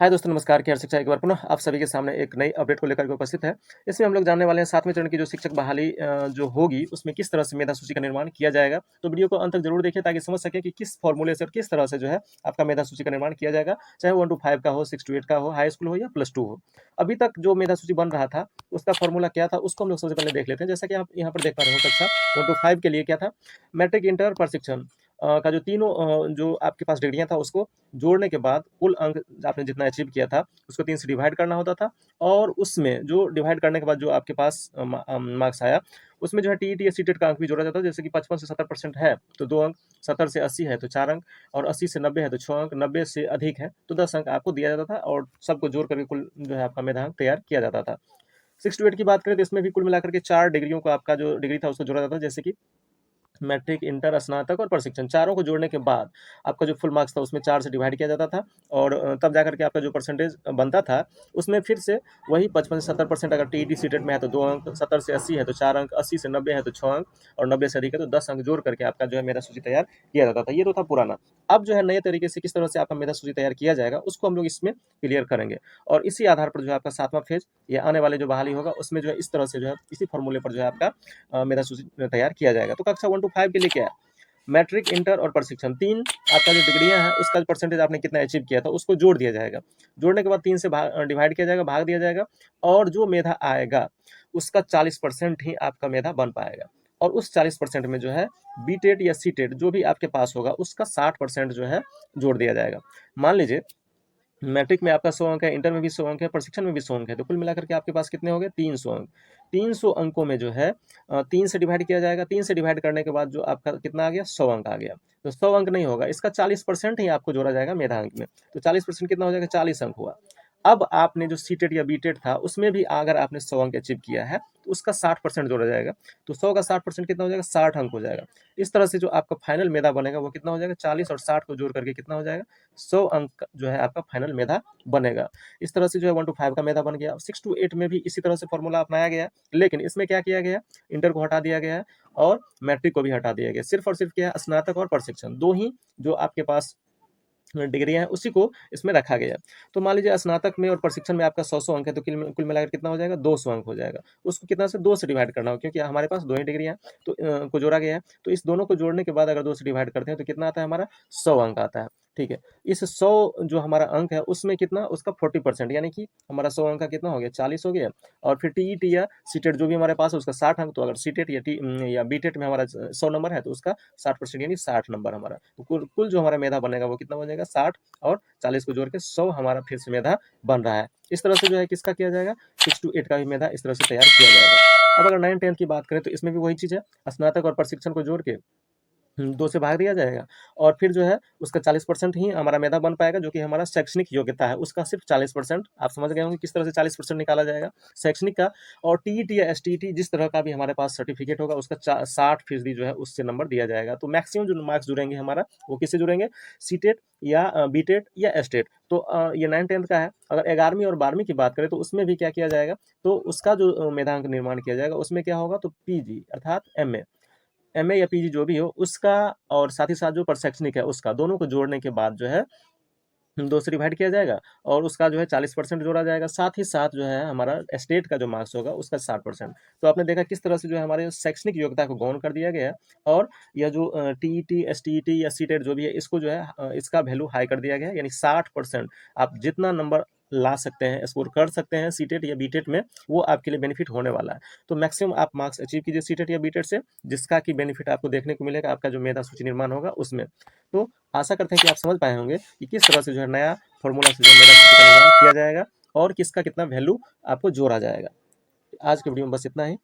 हाय दोस्तों, नमस्कार। केयर शिक्षा एक बार पुनः आप सभी के सामने एक नई अपडेट को लेकर के उपस्थित है। इसमें हम लोग जानने वाले हैं 7वें चरण की जो शिक्षक बहाली जो होगी उसमें किस तरह से मेधा सूची का निर्माण किया जाएगा। तो वीडियो को अंत तक जरूर देखिए ताकि समझ सकें कि किस फॉर्मूले से और किस तरह से जो है आपका मेधा सूची का निर्माण किया जाएगा, चाहे वो 1 to 5 का हो, 6 to 8 का हो, हाई स्कूल हो या +2 हो। अभी तक जो मेधा सूची बन रहा था उसका फॉर्मूला क्या था उसको हम लोग सबसे पहले देख लेते हैं। जैसा कि आप यहाँ पर देख पा रहे हो कक्षा 1 to 5 के लिए क्या था, मैट्रिक, इंटर, प्रशिक्षण का जो तीनों जो आपके पास डिग्रियां था उसको जोड़ने के बाद कुल अंक आपने जितना अचीव किया था उसको 3 से डिवाइड करना होता था। और उसमें जो डिवाइड करने के बाद जो आपके पास मार्क्स आया उसमें जो है टीईटी या सीटेट का अंक भी जोड़ा जाता है। जैसे कि 55 से 70% है तो 2 अंक, 70 से 80 है तो 4 अंक, और 80 से 90 है तो 6 अंक, 90 से अधिक है तो 10 अंक आपको दिया जाता था, और सबको जोड़ करके कुल जो है आपका मेधांक तैयार किया जाता था। 6 to 8 की बात करें तो इसमें भी कुल मिलाकर के 4 डिग्रियों को आपका जो डिग्री था उसको जोड़ा जाता था। जैसे कि मैट्रिक, इंटर, स्नातक और प्रशिक्षण, चारों को जोड़ने के बाद आपका जो फुल मार्क्स था उसमें 4 से डिवाइड किया जाता था, और तब जाकर के आपका जो परसेंटेज बनता था उसमें फिर से वही 55 से 70% अगर टीईटी सीटेट में है तो 2 अंक, 70 से 80 है तो 4 अंक, 80 से 90 है तो 6 अंक, और 90 से अधिक है तो 10 अंक जोड़ करके आपका जो है मेधा सूची तैयार किया जाता था। ये तो था पुराना। अब जो है नए तरीके से किस तरह से आपका मेधा सूची तैयार किया जाएगा उसको हम लोग इसमें क्लियर करेंगे, और इसी आधार पर जो है आपका 7वां फेज या आने वाले जो बहाली होगा उसमें जो है इस तरह से जो है इसी फॉर्मूले पर जो है आपका मेधा सूची तैयार किया जाएगा। तो कक्षा 1 to 5 के लिए क्या है, मैट्रिक, इंटर और प्रशिक्षण, 3 आपका जो डिग्रियाँ हैं उसका परसेंटेज आपने कितना अचीव किया था उसको जोड़ दिया जाएगा। जोड़ने के बाद 3 से डिवाइड किया जाएगा, भाग दिया जाएगा, और जो मेधा आएगा उसका 40% ही आपका मेधा बन पाएगा। और उस 40% में जो है बीटेट या सीटेट जो भी आपके पास होगा उसका 60% जो है जोड़ दिया जाएगा। मान लीजिए मैट्रिक में आपका 100 अंक है, इंटर में भी 100 अंक है, प्रशिक्षण में भी 100 अंक है, तो कुल मिलाकर के आपके पास कितने हो गए, 300 अंक। 300 अंकों में जो है 3 से डिवाइड किया जाएगा। 3 से डिवाइड करने के बाद जो आपका कितना आ गया, 100 अंक आ गया। तो 100 अंक नहीं होगा, इसका 40% ही आपको जोड़ा जाएगा मेधांक में। तो 40% कितना हो जाएगा, 40 अंक हुआ। अब आपने जो सीटेट या बीटेट था उसमें भी अगर आपने 100 अंक अचीव किया है तो उसका 60% जोड़ा जाएगा। तो 100 का 60% कितना हो जाएगा, 60 अंक हो जाएगा। इस तरह से जो आपका फाइनल मेधा बनेगा वो कितना हो जाएगा, 40 और 60 को जोड़ करके कितना हो जाएगा, 100 अंक जो है आपका फाइनल मेधा बनेगा। इस तरह से जो है 1 to 5 का मेधा बन गया। 6 to 8 में भी इसी तरह से फॉर्मूला अपनाया गया है, लेकिन इसमें क्या किया गया है, इंटर को हटा दिया गया है और मैट्रिक को भी हटा दिया गया है। सिर्फ और सिर्फ क्या है, स्नातक और प्रशिक्षण, दो ही जो आपके पास डिग्रियां हैं उसी को इसमें रखा गया है। तो मान लीजिए स्नातक में और प्रशिक्षण में आपका 100 अंक है तो कुल मिलाकर कितना हो जाएगा, 200 अंक हो जाएगा। उसको कितना से 2 से डिवाइड करना हो, क्योंकि हमारे पास 2 ही डिग्रियां हैं तो को जोड़ा गया है। तो इस दोनों को जोड़ने के बाद अगर 2 से डिवाइड करते हैं तो कितना आता है, हमारा 100 अंक आता है। ठीक है, इस 100 जो हमारा अंक है उसमें कितना, उसका 40%, यानी कि हमारा 100 अंक का कितना हो गया, 40 हो गया। और फिर टीईटी या सीटेट जो भी हमारे पास है उसका 60 अंक, तो अगर सीटेट या बीटेट में हमारा 100 नंबर है तो उसका 60% यानी 60 नंबर हमारा। तो कुल जो हमारा मेधा बनेगा वो कितना बनेगा, 60 और 40 को जोड़ के 100 हमारा फिर से मेधा बन रहा है। इस तरह से जो है किसका किया जाएगा, 6 to 8 का भी मेधा इस तरह से तैयार किया जाएगा। अब अगर 9 10 की बात करें तो इसमें भी वही चीज़ है, स्नातक और प्रशिक्षण को जोड़ के 2 से भाग दिया जाएगा, और फिर जो है उसका 40% ही हमारा मेधा बन पाएगा, जो कि हमारा शैक्षणिक योग्यता है उसका सिर्फ 40%। आप समझ गए होंगे किस तरह से 40% निकाला जाएगा शैक्षणिक का। और टीईटी या एसटीईटी जिस तरह का भी हमारे पास सर्टिफिकेट होगा उसका 60% जो है उससे नंबर दिया जाएगा। तो मैक्सिमम जो मार्क्स जुड़ेंगे हमारा वो किससे जुड़ेंगे, सीटेट या बीटेट या एसटेट। तो ये 9 10 का है। अगर 11वीं और 12वीं की बात करें तो उसमें भी क्या किया जाएगा, तो उसका जो मेधांक निर्माण किया जाएगा उसमें क्या होगा, तो पीजी अर्थात एमए, एमए या पीजी जो भी हो उसका, और साथ ही साथ जो शैक्षणिक है उसका, दोनों को जोड़ने के बाद जो है 2 से डिवाइड किया जाएगा और उसका जो है 40% जोड़ा जाएगा। साथ ही साथ जो है हमारा स्टेट का जो मार्क्स होगा उसका 60%। तो आपने देखा किस तरह से जो है हमारे शैक्षणिक योग्यता को गौण कर दिया गया है, और यह जो टीईटी, एसटीईटी या सीटेट जो भी है इसको जो है इसका वैल्यू हाई कर दिया गया है, यानी 60% आप जितना नंबर ला सकते हैं, स्कोर कर सकते हैं सीटेट या बीटेट में, वो आपके लिए बेनिफिट होने वाला है। तो मैक्सिमम आप मार्क्स अचीव कीजिए सीटेट या बीटेट से, जिसका की बेनिफिट आपको देखने को मिलेगा आपका जो मेधा सूची निर्माण होगा उसमें। तो आशा करते हैं कि आप समझ पाए होंगे कि किस तरह से जो है नया फॉर्मूला से जो है मेधा सूची का निर्माण किया जाएगा और किसका कितना वैल्यू आपको जोड़ा जाएगा। आज के वीडियो में बस इतना ही।